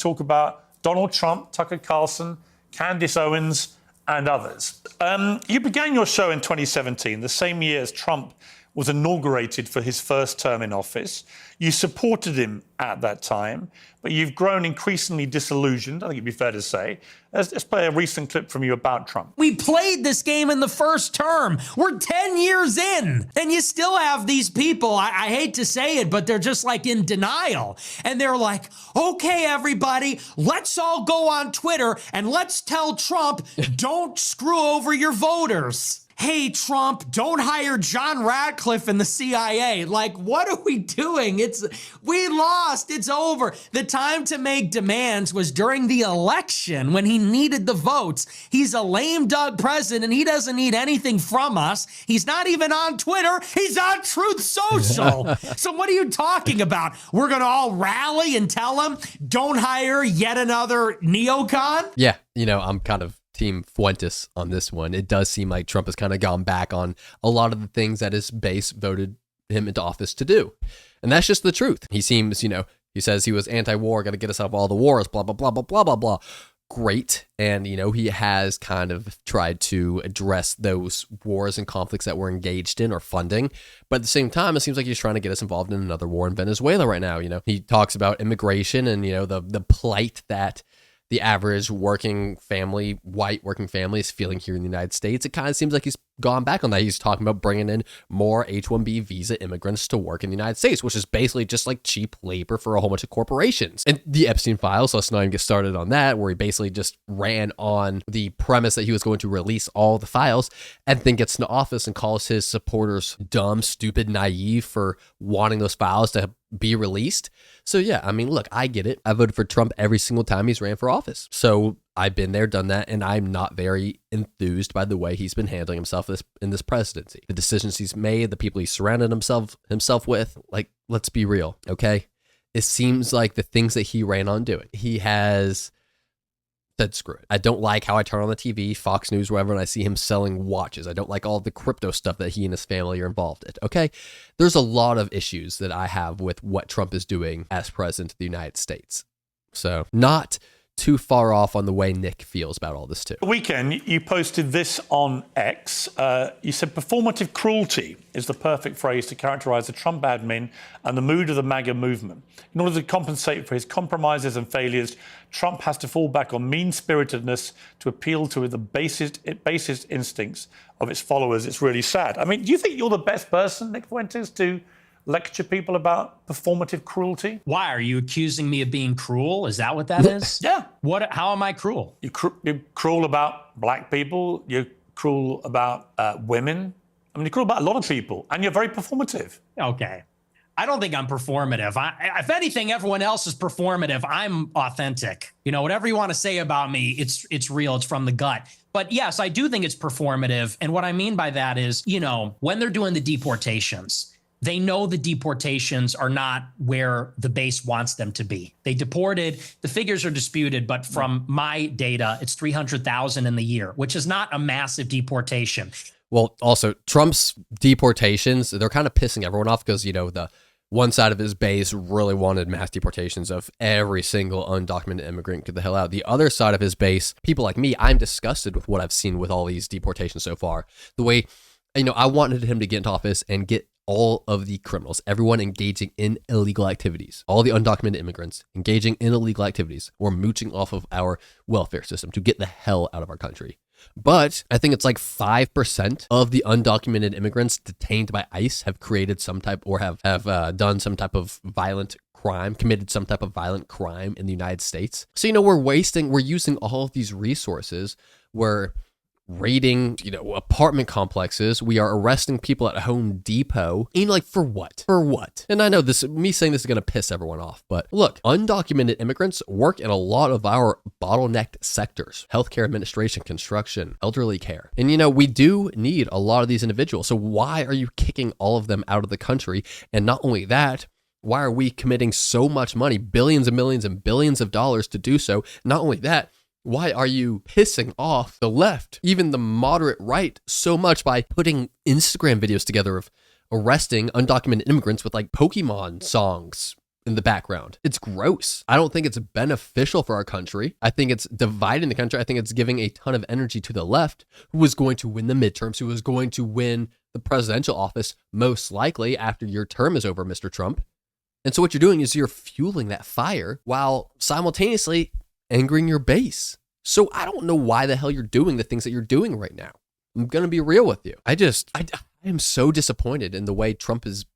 talk about Donald Trump, Tucker Carlson, Candace Owens, and others. You began your show in 2017, the same year as Trump was inaugurated for his first term in office. You supported him at that time, but you've grown increasingly disillusioned, I think it'd be fair to say. Let's play a recent clip from you about Trump. We played this game in the first term. We're 10 years in, and you still have these people, I hate to say it, but they're just like in denial. And they're like, okay, everybody, let's all go on Twitter and let's tell Trump, don't screw over your voters. Hey, Trump, don't hire John Ratcliffe in the CIA. Like, what are we doing? We lost. It's over. The time to make demands was during the election when he needed the votes. He's a lame duck president. He doesn't need anything from us. He's not even on Twitter. He's on Truth Social. So what are you talking about? We're going to all rally and tell him, don't hire yet another neocon? Yeah, I'm kind of Team Fuentes on this one. It does seem like Trump has kind of gone back on a lot of the things that his base voted him into office to do. And that's just the truth. He seems, he says he was anti-war, got to get us out of all the wars, blah, blah, blah, blah, blah, blah, blah. Great. And, he has kind of tried to address those wars and conflicts that we're engaged in or funding. But at the same time, it seems like he's trying to get us involved in another war in Venezuela right now. He talks about immigration and, the plight that the average working family, white working family is feeling here in the United States. It kind of seems like he's gone back on that. He's talking about bringing in more H-1B visa immigrants to work in the United States, which is basically just like cheap labor for a whole bunch of corporations. And the Epstein files, let's not even get started on that, where he basically just ran on the premise that he was going to release all the files and then gets into office and calls his supporters dumb, stupid, naive for wanting those files to be released. So yeah, look, I get it. I voted for Trump every single time he's ran for office. So I've been there, done that, and I'm not very enthused by the way he's been handling himself in this presidency. The decisions he's made, the people he surrounded himself with, like, let's be real, okay? It seems like the things that he ran on doing, he has said, screw it. I don't like how I turn on the TV, Fox News, wherever, and I see him selling watches. I don't like all the crypto stuff that he and his family are involved in, okay? There's a lot of issues that I have with what Trump is doing as president of the United States. So not too far off on the way Nick feels about all this too. The weekend, you posted this on X. You said performative cruelty is the perfect phrase to characterize the Trump admin and the mood of the MAGA movement. In order to compensate for his compromises and failures, Trump has to fall back on mean-spiritedness to appeal to the basest instincts of its followers. It's really sad. Do you think you're the best person, Nick Fuentes, to lecture people about performative cruelty? Why? Are you accusing me of being cruel? Is that what that is? Yeah. How am I cruel? You're cruel about black people. You're cruel about women. You're cruel about a lot of people. And you're very performative. Okay. I don't think I'm performative. If anything, everyone else is performative. I'm authentic. Whatever you want to say about me, it's real. It's from the gut. But yes, I do think it's performative. And what I mean by that is, when they're doing the deportations, they know the deportations are not where the base wants them to be. They deported, the figures are disputed, but from my data, it's 300,000 in the year, which is not a massive deportation. Well, also, Trump's deportations, they're kind of pissing everyone off because, the one side of his base really wanted mass deportations of every single undocumented immigrant, get the hell out. The other side of his base, people like me, I'm disgusted with what I've seen with all these deportations so far. The way, I wanted him to get into office and get all of the criminals, everyone engaging in illegal activities, all the undocumented immigrants engaging in illegal activities or mooching off of our welfare system to get the hell out of our country. But I think it's like 5% of the undocumented immigrants detained by ICE have created some type or have done some type of violent crime, committed some type of violent crime in the United States. So, we're using all of these resources. We're raiding, apartment complexes. We are arresting people at Home Depot. For what? For what? And I know me saying this is going to piss everyone off, but look, undocumented immigrants work in a lot of our bottlenecked sectors: healthcare administration, construction, elderly care. And, we do need a lot of these individuals. So why are you kicking all of them out of the country? And not only that, why are we committing so much money, billions and millions and billions of dollars to do so? Not only that, why are you pissing off the left, even the moderate right, so much by putting Instagram videos together of arresting undocumented immigrants with like Pokemon songs in the background. It's gross. I don't think it's beneficial for our country. I think it's dividing the country. I think it's giving a ton of energy to the left, who was going to win the midterms, who was going to win the presidential office most likely after your term is over, Mr. Trump. And so what you're doing is you're fueling that fire while simultaneously angering your base. So I don't know why the hell you're doing the things that you're doing right now. I'm going to be real with you. I am so disappointed in the way Trump has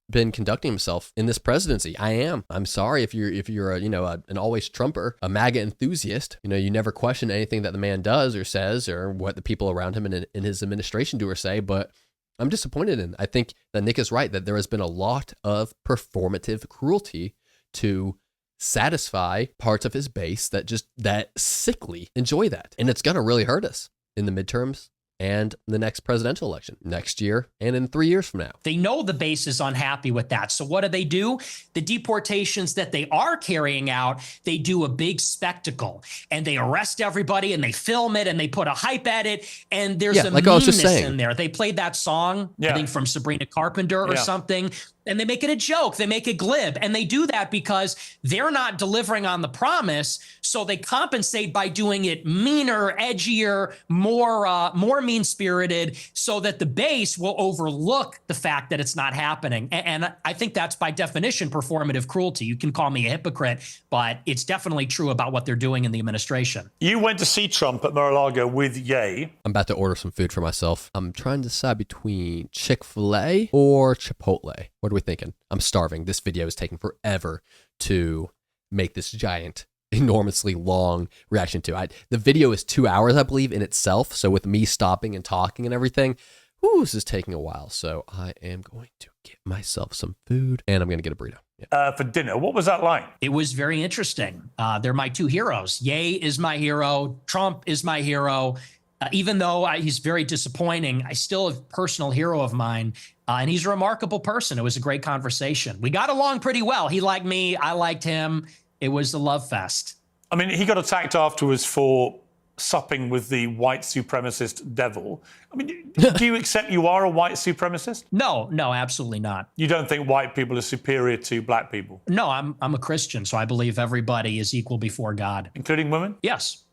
been conducting himself in this presidency. I am. I'm sorry if you're an always Trumper, a MAGA enthusiast. You never question anything that the man does or says or what the people around him and in his administration do or say, but I'm disappointed in. I think that Nick is right, that there has been a lot of performative cruelty to satisfy parts of his base that sickly enjoy that. And it's going to really hurt us in the midterms and the next presidential election next year and in 3 years from now. They know the base is unhappy with that. So what do? The deportations that they are carrying out, they do a big spectacle and they arrest everybody and they film it and they put a hype at it. And there's a meanness in there. They played that song, I think from Sabrina Carpenter or something. And they make it a joke. They make it glib. And they do that because they're not delivering on the promise. So they compensate by doing it meaner, edgier, more mean-spirited, so that the base will overlook the fact that it's not happening. And I think that's by definition performative cruelty. You can call me a hypocrite, but it's definitely true about what they're doing in the administration. You went to see Trump at Mar-a-Lago with Ye. I'm about to order some food for myself. I'm trying to decide between Chick-fil-A or Chipotle. What are we thinking? I'm starving. This video is taking forever to make this giant, enormously long reaction to. The video is 2 hours, I believe, in itself. So with me stopping and talking and everything, this is taking a while. So I am going to get myself some food and I'm going to get a burrito. Yeah. For dinner. What was that like? It was very interesting. They're my two heroes. Ye is my hero. Trump is my hero. Even though he's very disappointing, I still have a personal hero of mine. And he's a remarkable person. It was a great conversation. We got along pretty well. He liked me. I liked him. It was the love fest. I mean, he got attacked afterwards for supping with the white supremacist devil. I mean, do you accept you are a white supremacist? No, absolutely not. You don't think white people are superior to black people? No, I'm a Christian, so I believe everybody is equal before God. Including women? Yes.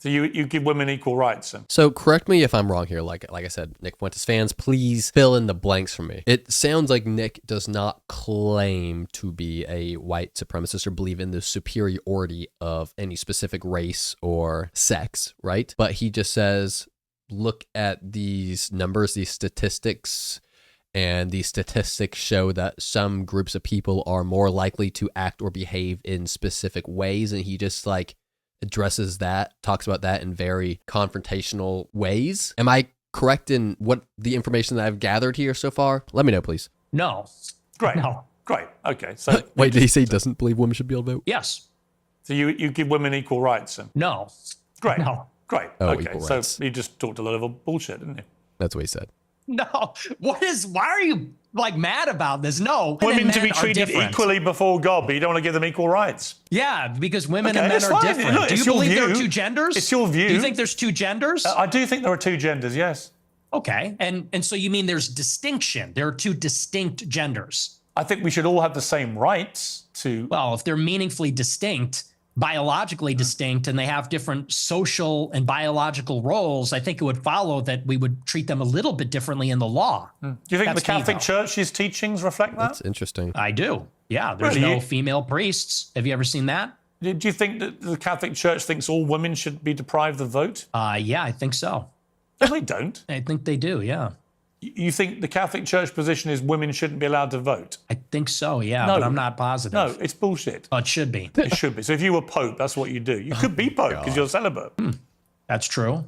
So you give women equal rights? So correct me if I'm wrong here. Like I said, Nick Fuentes fans, please fill in the blanks for me. It sounds like Nick does not claim to be a white supremacist or believe in the superiority of any specific race or sex, right? But he just says, look at these numbers, these statistics, and these statistics show that some groups of people are more likely to act or behave in specific ways. And he just addresses that, talks about that in very confrontational ways. Am I correct in what the information that I've gathered here so far? Let me know, please. No. Great. No. Great. Okay. So wait, did he say he doesn't believe women should be able to vote? Yes. So you give women equal rights? No. Great. No. Great. Oh, okay. equal So rights. you just talked a lot of bullshit, didn't you? That's what he said. No. Why are you mad about this? No. Women to be treated equally before God, but you don't want to give them equal rights. Yeah, because women and men that's are fine. different. Look, Do you it's your believe there are view. two genders? It's your view. Do you think there's two genders? I do think there are two genders, yes. Okay. And so you mean there's distinction. There are two distinct genders. I think we should all have the same rights to... Well, if they're meaningfully distinct, biologically distinct, and they have different social and biological roles, I think it would follow that we would treat them a little bit differently in the law. Do you think That's the Catholic me, though. Church's teachings reflect that? That's interesting. I do. Yeah, there's Really? no female priests. Have you ever seen that? Do you think that the Catholic Church thinks all women should be deprived of the vote? Yeah, I think so. No, they don't. I think they do, yeah. You think the Catholic Church position is women shouldn't be allowed to vote? I think so, yeah, No. but I'm not positive. No, it's bullshit. Oh, it should be. It should be. So if you were Pope, that's what you do. You could be Pope because you're celibate. That's true.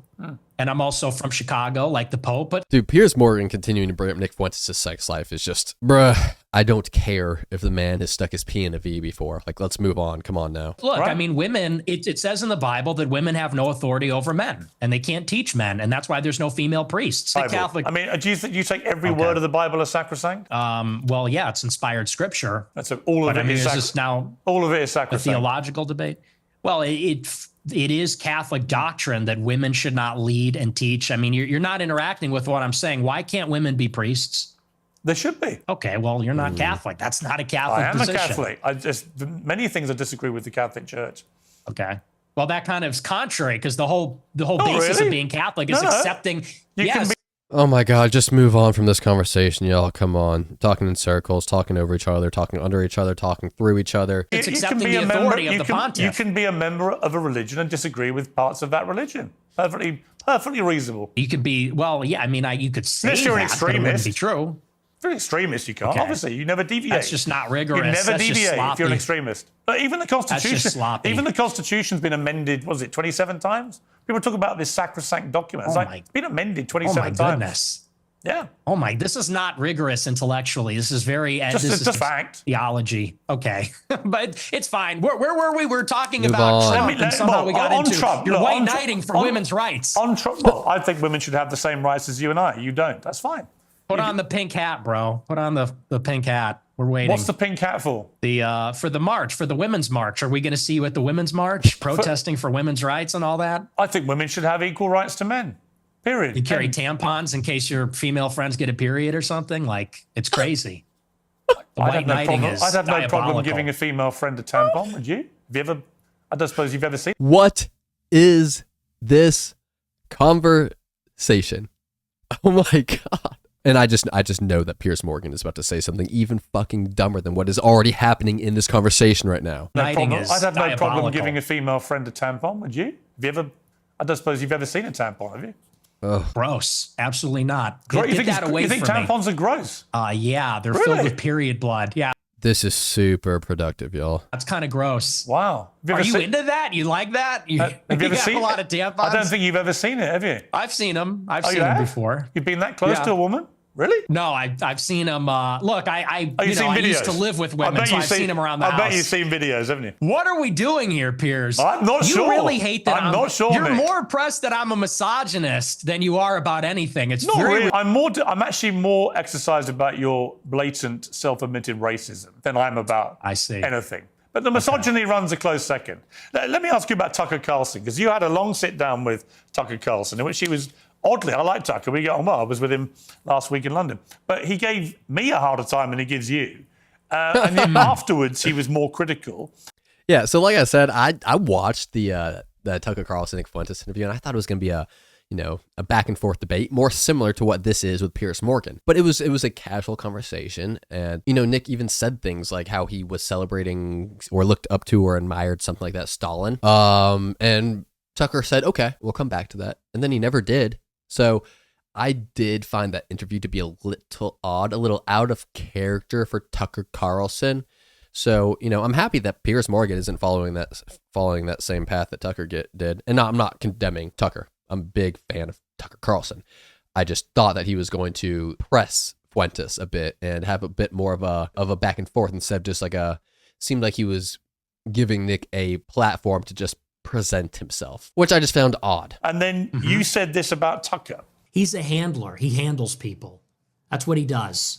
And I'm also from Chicago, like the Pope, but Dude, Piers Morgan continuing to bring up Nick Fuentes' sex life is just, bruh, I don't care if the man has stuck his P in a V before. Let's move on. Come on now. look, Right. I mean, women, it says in the Bible that women have no authority over men and they can't teach men. And that's why there's no female priests. The Bible. Catholic, I mean, do you take every word of the Bible as sacrosanct? well, yeah, it's inspired scripture. That's all of But I it mean, is is this now all of it is a sacrosanct. theological debate? Well, it is Catholic doctrine that women should not lead and teach. I mean, you're not interacting with what I'm saying. Why can't women be priests? There should be. Okay, well, you're not Catholic. That's not a Catholic I am position. a Catholic. Many things I disagree with the Catholic Church. Okay. Well, that kind of is contrary because the whole basis really? of being Catholic is No. accepting. You can be Oh my God, just move on from this conversation, y'all. Come on. Talking in circles, talking over each other, talking under each other, talking through each other. It's You accepting can be the a member- authority of you the can- pontiff. You can be a member of a religion and disagree with parts of that religion. Perfectly reasonable. You could be, well, yeah, I mean, you could say Unless you're an that, but it wouldn't extremist. be true. If you're an extremist, you can't. Okay. Obviously, you never deviate. That's just not rigorous. You never That's just deviate if you're an sloppy. extremist. But even the Constitution, sloppy. even the Constitution's been amended. Was it 27 times? People talk about this sacrosanct document. It's it's been amended 27 Oh my times. goodness. Yeah. Oh my, this is not rigorous intellectually. This is very, this It's is a fact. theology. Okay. But it's fine. Where were we? We're talking Move about on. Trump and somehow we got on into Trump, you're look, white on knighting for on- women's rights. On Trump, well, I think women should have the same rights as you and I. You don't. That's fine. Put on the pink hat, bro. Put on the pink hat. We're waiting. What's the pink hat for? For the march, for the women's march? Are we going to see you at the women's march protesting for women's rights and all that? I think women should have equal rights to men. Period. You carry tampons in case your female friends get a period or something? Like, it's crazy. The I'd white have no knighting problem. is I'd have no problem diabolical. giving a female friend a tampon. Would you? Have you ever? I don't suppose you've ever seen. What is this conversation? Oh my God. And I just know that Piers Morgan is about to say something even fucking dumber than what is already happening in this conversation right now. No Knighting problem. is I'd have no problem diabolical. giving a female friend a tampon. Would you? Have you ever? I don't suppose you've ever seen a tampon, have you? Gross. Absolutely not. Get that away you think from me. tampons are gross? Yeah, they're Really? filled with period blood. Yeah, This is super productive, y'all. that's kind of gross. Wow. Have Are you seen, into that? You like that? You, have you ever got seen a lot of tampons? I don't think you've ever seen it, have you? I've seen them. I've Oh, seen you them have? before. You've been that close Yeah. to a woman? Really? No, I've seen them. Look, I Oh, you've seen I videos? used to live with I women, bet so you've I've seen them around the I house. bet you've seen videos, haven't you? What are we doing here, Piers? I'm not you sure. You really hate that. I'm not sure, You're mate. more impressed that I'm a misogynist than you are about anything. It's Not very really. I'm actually more exercised about your blatant, self-admitted racism than I'm about I see. anything. But the misogyny runs a close second. Let me ask you about Tucker Carlson, because you had a long sit-down with Tucker Carlson, in which he was, oddly, I like Tucker, we get on well, I was with him last week in London, but he gave me a harder time than he gives you. And then afterwards, he was more critical. Yeah, so like I said, I watched the Tucker Carlson Nick Fuentes interview, and I thought it was going to be a back and forth debate, more similar to what this is with Piers Morgan. But it was a casual conversation, and Nick even said things like how he was celebrating or looked up to or admired something like that, Stalin. And Tucker said, "Okay, we'll come back to that," and then he never did. So I did find that interview to be a little odd, a little out of character for Tucker Carlson. So, I'm happy that Piers Morgan isn't following that same path that Tucker did. And no, I'm not condemning Tucker. I'm a big fan of Tucker Carlson. I just thought that he was going to press Fuentes a bit and have a bit more of a back and forth instead of just seemed like he was giving Nick a platform to just present himself, which I just found odd. And then you said this about Tucker. He's a handler. He handles people. That's what he does.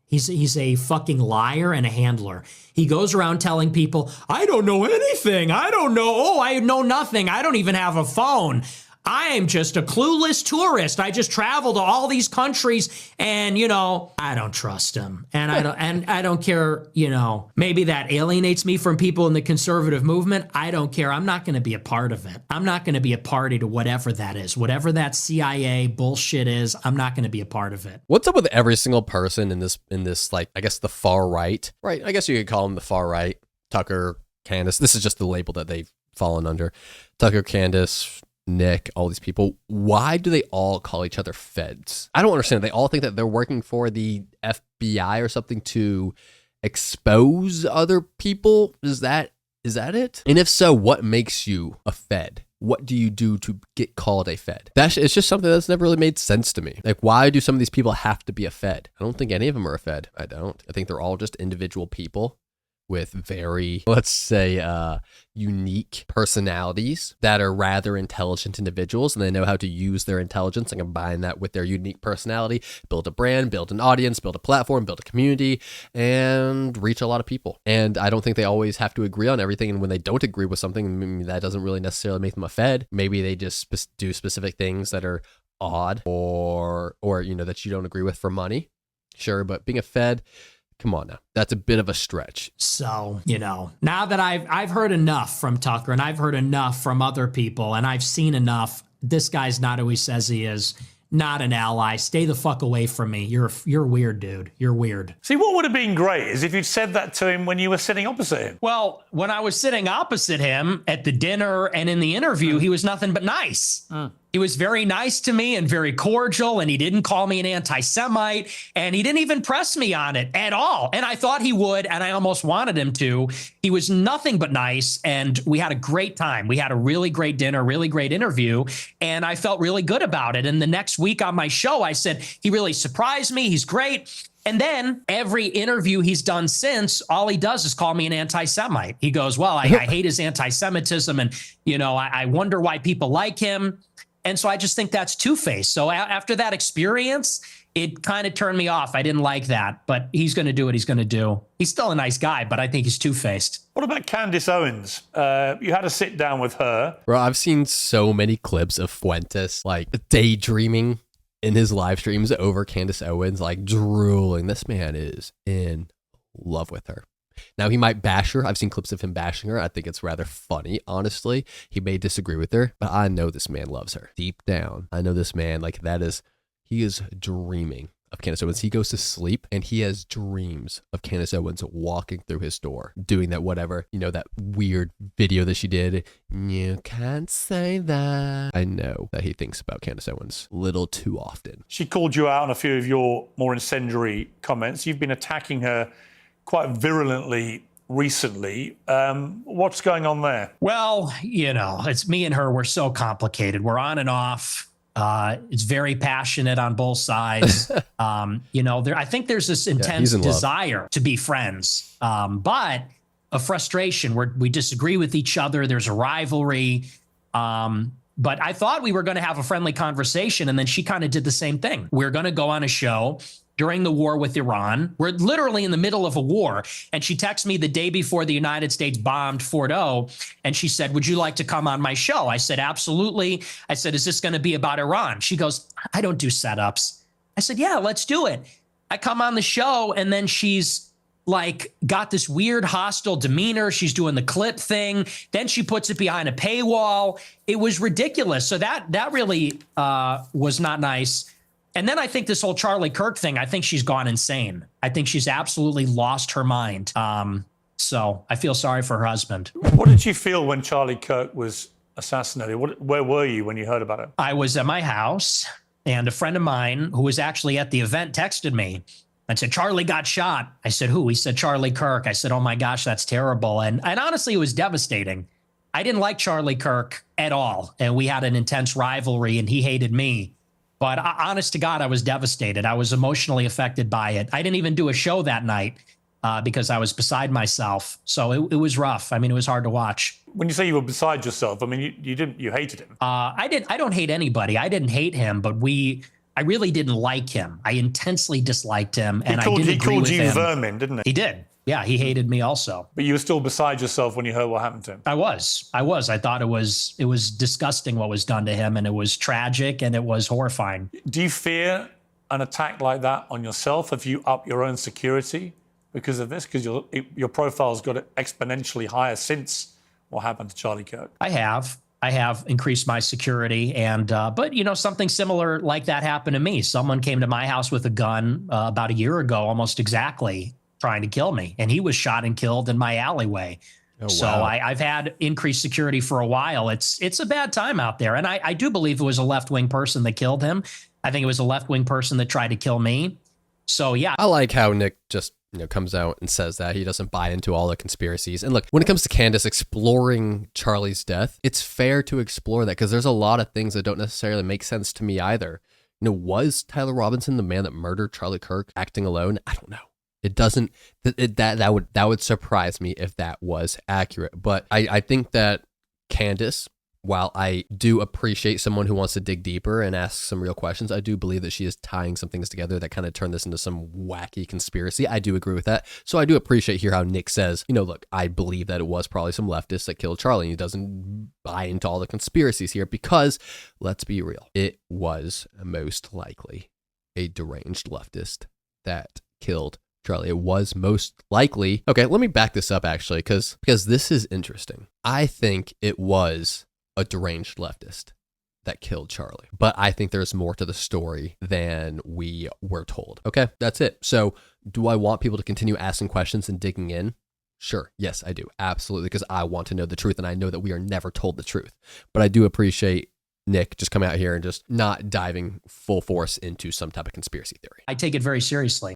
He's a fucking liar and a handler. He goes around telling people, I don't know anything. I don't know. Oh, I know nothing. I don't even have a phone. I am just a clueless tourist. I just travel to all these countries and, I don't trust him. And I don't care, maybe that alienates me from people in the conservative movement. I don't care. I'm not going to be a part of it. I'm not going to be a party to whatever that is. Whatever that CIA bullshit is, I'm not going to be a part of it. What's up with every single person in this like, I guess the far right, right? I guess you could call them the far right. Tucker, Candace. This is just the label that they've fallen under. Tucker, Candace, Nick, all these people. Why do they all call each other feds? I don't understand. They all think that they're working for the FBI or something to expose other people. Is that it? And if so, what makes you a fed? What do you do to get called a fed? It's just something that's never really made sense to me. Like, why do some of these people have to be a fed? I don't think any of them are a fed. I don't. I think they're all just individual people with very, let's say, unique personalities that are rather intelligent individuals, and they know how to use their intelligence and combine that with their unique personality, build a brand, build an audience, build a platform, build a community, and reach a lot of people. And I don't think they always have to agree on everything, and when they don't agree with something, that doesn't really necessarily make them a fed. Maybe they just do specific things that are odd or that you don't agree with for money. sure, but being a Fed, come on now. That's a bit of a stretch. So, now that I've heard enough from Tucker and I've heard enough from other people and I've seen enough, this guy's not who he says he is. Not an ally. Stay the fuck away from me. You're weird, dude. You're weird. See, what would have been great is if you'd said that to him when you were sitting opposite him. Well, when I was sitting opposite him at the dinner and in the interview, he was nothing but nice. He was very nice to me and very cordial, and he didn't call me an anti-Semite, and he didn't even press me on it at all. And I thought he would, and I almost wanted him to. He was nothing but nice, and we had a great time. We had a really great dinner, really great interview, and I felt really good about it. And the next week on my show, I said, he really surprised me. He's great. And then every interview he's done since, all he does is call me an anti-Semite. He goes, well, I hate his anti-Semitism, and, I wonder why people like him. And so I just think that's two-faced. So after that experience, it kind of turned me off. I didn't like that, but he's going to do what he's going to do. He's still a nice guy, but I think he's two-faced. What about Candace Owens? You had a sit down with her. Bro, I've seen so many clips of Fuentes, like, daydreaming in his live streams over Candace Owens, like, drooling. This man is in love with her. Now, he might bash her. I've seen clips of him bashing her. I think it's rather funny, honestly. He may disagree with her, but I know this man loves her. Deep down, I know this man, he is dreaming of Candace Owens. He goes to sleep, and he has dreams of Candace Owens walking through his door, doing that whatever, that weird video that she did. You can't say that. I know that he thinks about Candace Owens a little too often. She called you out on a few of your more incendiary comments. You've been attacking her quite virulently recently. What's going on there? Well, it's me and her. We're so complicated. We're on and off. It's very passionate on both sides. I think there's this intense desire to be friends, but a frustration where we disagree with each other. There's a rivalry. But I thought we were going to have a friendly conversation, and then she kind of did the same thing. We're going to go on a show during the war with Iran. We're literally in the middle of a war. And she texted me the day before the United States bombed Fort O. And she said, would you like to come on my show? I said, absolutely. I said, is this going to be about Iran? She goes, I don't do setups. I said, yeah, let's do it. I come on the show, and then she's got this weird hostile demeanor. She's doing the clip thing. Then she puts it behind a paywall. It was ridiculous. So that really was not nice. And then I think this whole Charlie Kirk thing, I think she's gone insane. I think she's absolutely lost her mind. So I feel sorry for her husband. What did you feel when Charlie Kirk was assassinated? Where were you when you heard about it? I was at my house, and a friend of mine who was actually at the event texted me and said, Charlie got shot. I said, who? He said, Charlie Kirk. I said, oh my gosh, that's terrible. And honestly, it was devastating. I didn't like Charlie Kirk at all. And we had an intense rivalry, and he hated me. But honest to God, I was devastated. I was emotionally affected by it. I didn't even do a show that night because I was beside myself. So it was rough. I mean, it was hard to watch. When you say you were beside yourself, I mean, you hated him. I don't hate anybody. I didn't hate him, but I really didn't like him. I intensely disliked him, and I didn't agree with him. He called you vermin, didn't he? He did. Yeah, he hated me also. But you were still beside yourself when you heard what happened to him. I was. I thought it was disgusting what was done to him, and it was tragic, and it was horrifying. Do you fear an attack like that on yourself? Have you upped your own security because of this? Because your profile's got exponentially higher since what happened to Charlie Kirk. I have increased my security, but something similar like that happened to me. Someone came to my house with a gun about a year ago, almost exactly, trying to kill me, and he was shot and killed in my alleyway. Oh, wow. So I've had increased security for a while. It's a bad time out there, and I do believe it was a left-wing person that killed him. I think it was a left-wing person that tried to kill me. So yeah, I like how Nick just comes out and says that he doesn't buy into all the conspiracies. And look, when it comes to Candace exploring Charlie's death, it's fair to explore that because there's a lot of things that don't necessarily make sense to me either. Was Tyler Robinson the man that murdered Charlie Kirk acting alone? I don't know. It doesn't, that would surprise me if that was accurate. But I think that Candace, while I do appreciate someone who wants to dig deeper and ask some real questions, I do believe that she is tying some things together that kind of turn this into some wacky conspiracy. I do agree with that. So I do appreciate here how Nick says, look, I believe that it was probably some leftists that killed Charlie. And he doesn't buy into all the conspiracies here because, let's be real, it was most likely a deranged leftist that killed Charlie. It was most likely. Okay, let me back this up actually, because this is interesting. I think it was a deranged leftist that killed Charlie, but I think there's more to the story than we were told. Okay, that's it. So do I want people to continue asking questions and digging in? Sure. Yes, I do. Absolutely. Because I want to know the truth, and I know that we are never told the truth. But I do appreciate Nick just coming out here and just not diving full force into some type of conspiracy theory. I take it very seriously.